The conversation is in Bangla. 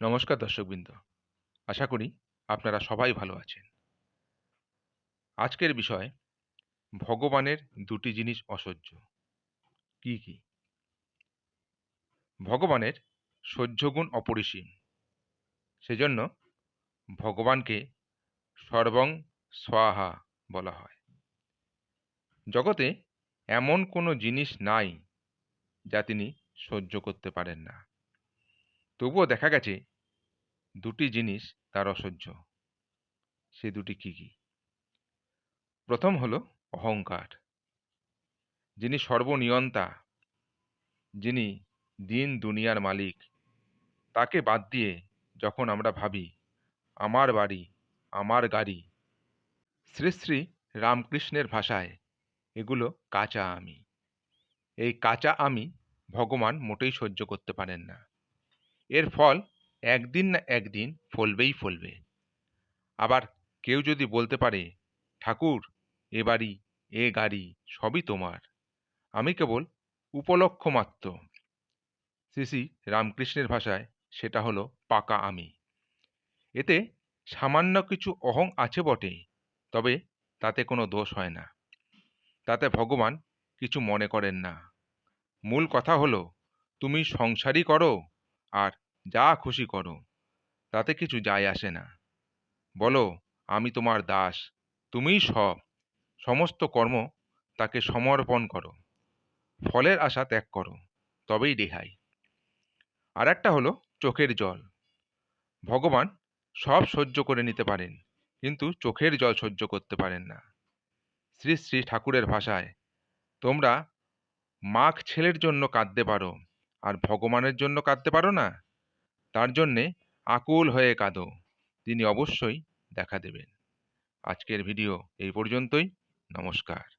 নমস্কার দর্শকবৃন্দ। আশা করি আপনারা সবাই ভালো আছেন। আজকের বিষয় ভগবানের দুটি জিনিস অসহ্য। কি, কি? ভগবানের সহ্যগুণ অপরিসীম। সেজন্য ভগবানকে সর্বং স্বাহা বলা হয়। জগতে এমন কোনো জিনিস নাই যা তিনি সহ্য করতে পারেন না। তবুও দেখা গেছে দুটি জিনিস তার অসহ্য। সে দুটি কি, কি? প্রথম হলো অহংকার। যিনি সর্বনিয়ন্তা, যিনি দিন দুনিয়ার মালিক, তাকে বাদ দিয়ে যখন আমরা ভাবি আমার বাড়ি, আমার গাড়ি, শ্রী শ্রী রামকৃষ্ণের ভাষায় এগুলো কাঁচা আমি। এই কাঁচা আমি ভগবান মোটেই সহ্য করতে পারেন না। এর ফল একদিন না একদিন ফলবেই ফলবে। আবার কেউ যদি বলতে পারে, ঠাকুর এ বাড়ি, এ গাড়ি সবই তোমার, আমি কেবল উপলক্ষ মাত্র। শ্রী শ্রী রামকৃষ্ণের ভাষায় সেটা হলো পাকা আমি। এতে সামান্য কিছু অহং আছে বটে, তবে তাতে কোনো দোষ হয় না। তাতে ভগবান কিছু মনে করেন না। মূল কথা হলো তুমি সংসারই করো আর যা খুশি করো, তাতে কিছু যায় আসে না। বলো আমি তোমার দাস, তুমিই সব, সমস্ত কর্ম তাকে সমর্পণ করো, ফলের আশা ত্যাগ করো, তবেই রেহাই। আর একটা হলো চোখের জল। ভগবান সব সহ্য করে নিতে পারেন, কিন্তু চোখের জল সহ্য করতে পারেন না। শ্রী শ্রী ঠাকুরের ভাষায়, তোমরা মাখ ছেলের জন্য কাঁদতে পারো, আর ভগবানের জন্য কাঁদতে পারো না? তার জন্যে আকুল হয়ে কাঁদো, তিনি অবশ্যই দেখা দেবেন। আজকের ভিডিও এই পর্যন্তই। নমস্কার।